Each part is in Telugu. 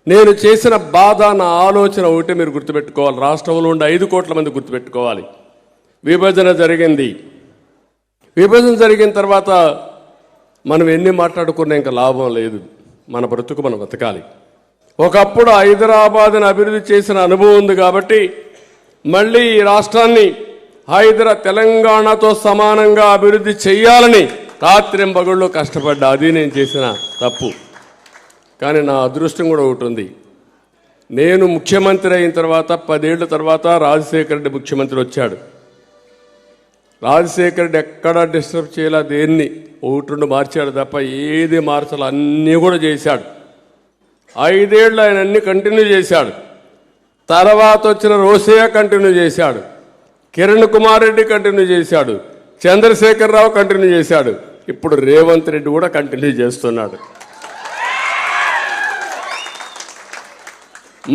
నేను చేసిన బాధ, నా ఆలోచన ఒకటే మీరు గుర్తుపెట్టుకోవాలి. రాష్ట్రంలో ఉండే 5 కోట్ల మంది గుర్తుపెట్టుకోవాలి. విభజన జరిగింది. విభజన జరిగిన తర్వాత మనం ఎన్ని మాట్లాడుకున్నా ఇంకా లాభం లేదు. మన బ్రతుకు మనం బతకాలి. ఒకప్పుడు హైదరాబాద్ని అభివృద్ధి చేసిన అనుభవం ఉంది కాబట్టి మళ్ళీ ఈ రాష్ట్రాన్ని తెలంగాణతో సమానంగా అభివృద్ధి చేయాలని రాత్రింబగళ్ళు కష్టపడ్డా. అది నేను చేసిన తప్పు. కానీ నా అదృష్టం కూడా ఒకటి ఉంది. నేను ముఖ్యమంత్రి అయిన తర్వాత 10 ఏళ్ల తర్వాత రాజశేఖర రెడ్డి ముఖ్యమంత్రి వచ్చాడు. రాజశేఖర రెడ్డి ఎక్కడా డిస్టర్బ్ చేయాల, దేన్ని 1-2 మార్చాడు తప్ప ఏది మార్చాలి అన్నీ కూడా చేశాడు. 5 ఏళ్ళు ఆయన అన్ని కంటిన్యూ చేశాడు. తర్వాత వచ్చిన రోసయ్య కంటిన్యూ చేశాడు, కిరణ్ కుమార్ రెడ్డి కంటిన్యూ చేశాడు, చంద్రశేఖరరావు కంటిన్యూ చేశాడు, ఇప్పుడు రేవంత్ రెడ్డి కూడా కంటిన్యూ చేస్తున్నాడు.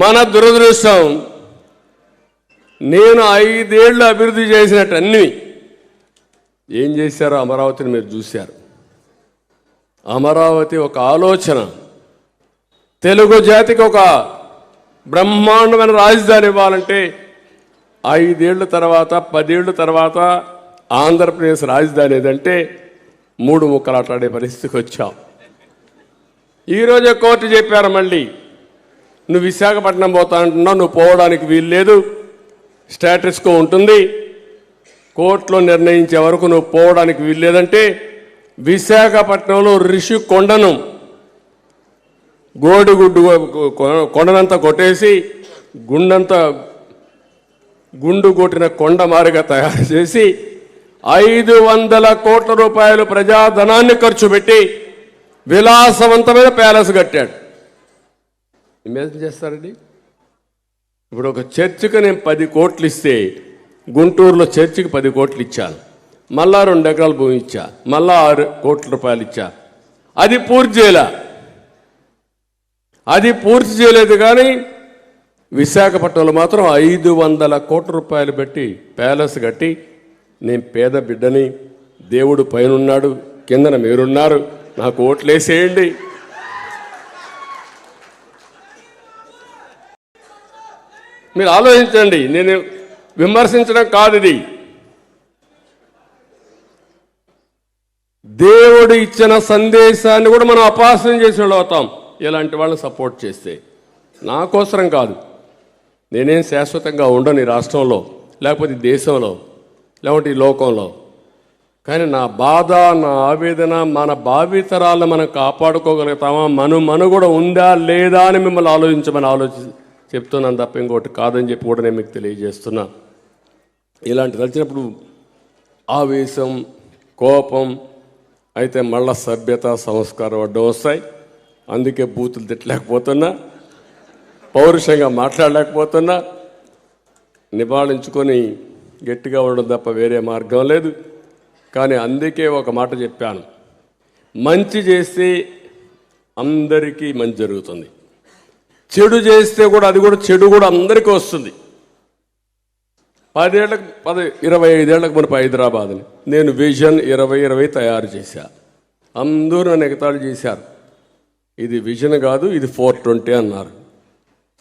మన దురదృష్టం, నేను 5 ఏళ్ళు అభివృద్ధి చేసినట్టు అన్నీ ఏం చేశారో అమరావతిని మీరు చూశారు. అమరావతి ఒక ఆలోచన, తెలుగు జాతికి ఒక బ్రహ్మాండమైన రాజధాని ఇవ్వాలంటే 5 ఏళ్ల తర్వాత 10 ఏళ్ల తర్వాత ఆంధ్రప్రదేశ్ రాజధాని ఏదంటే 3 ముక్కలాటాడే పరిస్థితికి వచ్చాం. ఈరోజే కోర్టు చెప్పారు, మళ్ళీ నువ్వు విశాఖపట్నం పోతా అంటున్నావు, నువ్వు పోవడానికి వీలు లేదు, స్టేటస్ కో ఉంటుంది, కోర్టులో నిర్ణయించే వరకు నువ్వు పోవడానికి వీలు లేదంటే విశాఖపట్నంలో రిషికొండను కొండనంతా కొట్టేసి గుండు కొట్టిన కొండ మారిగా తయారు చేసి 500 కోట్ల రూపాయలు ప్రజాధనాన్ని ఖర్చు పెట్టి విలాసవంతమైన ప్యాలెస్ కట్టాడు. ఇమేజిన్ చేస్తారండి. ఇప్పుడు ఒక చర్చికి నేను 10 కోట్లు ఇస్తే గుంటూరులో చర్చికి 10 కోట్లు ఇచ్చాను, మళ్ళా 2 ఎకరాల భూమి ఇచ్చా, మళ్ళా 6 కోట్ల రూపాయలు ఇచ్చా. అది పూర్తి చేయలేదు. కానీ విశాఖపట్నంలో మాత్రం 500 కోట్ల రూపాయలు పెట్టి ప్యాలెస్ కట్టి, నేను పేద బిడ్డని, దేవుడు పైన ఉన్నాడు, కిందన మీరున్నారు, నాకు ఓట్లేసేయండి. మీరు ఆలోచించండి. నేను విమర్శించడం కాదు, ఇది దేవుడు ఇచ్చిన సందేశాన్ని కూడా మనం అపహాస్యం చేసి అవుతాం ఇలాంటి వాళ్ళని సపోర్ట్ చేస్తే. నా కోసరం కాదు, నేనేం శాశ్వతంగా ఉండను ఈ రాష్ట్రంలో, లేకపోతే ఈ దేశంలో, లేకపోతే ఈ లోకంలో. కానీ నా బాధ, నా ఆవేదన, మన భావితరాలను మనం కాపాడుకోగలుగుతామా, మనుగడ ఉందా లేదా అని మిమ్మల్ని ఆలోచించమని చెప్తున్నాను తప్ప ఇంకోటి కాదని చెప్పి కూడా నేను మీకు తెలియజేస్తున్నా. ఇలాంటి తలిచినప్పుడు ఆవేశం, కోపం అయితే మళ్ళా సభ్యత, సంస్కారం అడ్డం వస్తాయి. అందుకే బూతులు తిట్టలేకపోతున్నా, పౌరుషంగా మాట్లాడలేకపోతున్నా, నివాళించుకొని గట్టిగా ఉండడం తప్ప వేరే మార్గం లేదు. కానీ అందుకే ఒక మాట చెప్పాను, మంచి చేస్తే అందరికీ మంచి జరుగుతుంది, చెడు చేస్తే కూడా చెడు కూడా అందరికీ వస్తుంది. 25 ఏళ్లకు మునుపు హైదరాబాద్ని నేను విజన్ 2020 తయారు చేశా. అందరూ నన్ను ఎగతాళి చేశారు, ఇది విజన్ కాదు, ఇది 420 అన్నారు.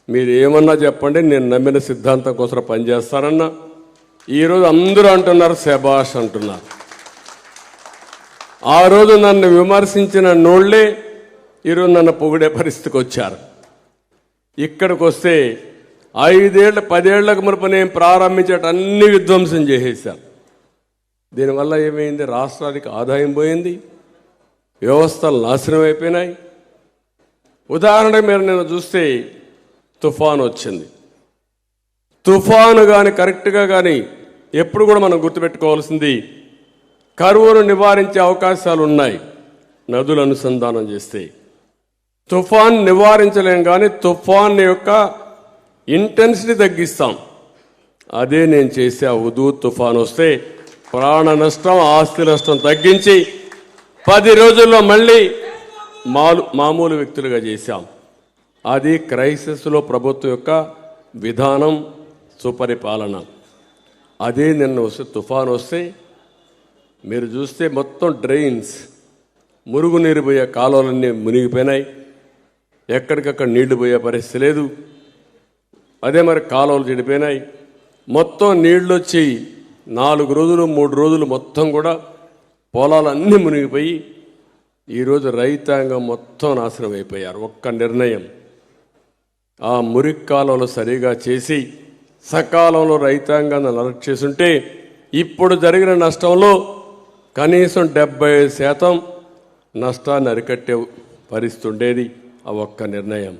మీరు ఏమన్నా చెప్పండి, నేను నమ్మిన సిద్ధాంతం కోసం పనిచేస్తానన్నా. ఈరోజు అందరూ అంటున్నారు శబాష్ అంటున్నారు. ఆ రోజు నన్ను విమర్శించిన నోళ్లే ఈరోజు నన్ను పొగిడే పరిస్థితికి వచ్చారు. ఇక్కడికి వస్తే 10 ఏళ్లకు మునుపు నేను ప్రారంభించేట అన్ని విధ్వంసం చేసేశారు. దీనివల్ల ఏమైంది? రాష్ట్రానికి ఆదాయం పోయింది, వ్యవస్థలు నాశనం అయిపోయినాయి. ఉదాహరణకు మీరు నేను చూస్తే తుఫాను వచ్చింది. తుఫాను కానీ కరెక్ట్గా కానీ ఎప్పుడు కూడా మనం గుర్తుపెట్టుకోవాల్సింది, కరువును నివారించే అవకాశాలు ఉన్నాయి నదులు అనుసంధానం చేస్తే. తుఫాన్ నివారించలేం, కానీ తుఫాన్ యొక్క ఇంటెన్సిటీ తగ్గిస్తాం. అదే నేను చేసే ఉదూ తుఫాను వస్తే ప్రాణ నష్టం, ఆస్తి నష్టం తగ్గించి 10 రోజుల్లో మళ్ళీ మామూలు వ్యక్తులుగా చేశాం. అది క్రైసిస్లో ప్రభుత్వం యొక్క విధానం, సుపరిపాలన. అదే నిన్న వస్తే తుఫాను వస్తే మీరు చూస్తే మొత్తం డ్రైన్స్, మురుగునీరు పోయే కాలువలన్నీ మునిగిపోయినాయి. ఎక్కడికక్కడ నీళ్లు పోయే పరిస్థితి లేదు. అదే మరి కాలువలు చెడిపోయినాయి. మొత్తం నీళ్ళు వచ్చి 4 రోజులు 3 రోజులు మొత్తం కూడా పొలాలన్నీ మునిగిపోయి ఈరోజు రైతాంగం మొత్తం నాశనం అయిపోయారు. ఒక్క నిర్ణయం, ఆ మురికి కాలువలు సరిగా చేసి సకాలంలో రైతాంగాన్ని అలర్ట్ చేసుంటే ఇప్పుడు జరిగిన నష్టంలో కనీసం 70% నష్టాన్ని అరికట్టే పరిస్థితి ఉండేది. ఆ ఒక్క నిర్ణయం.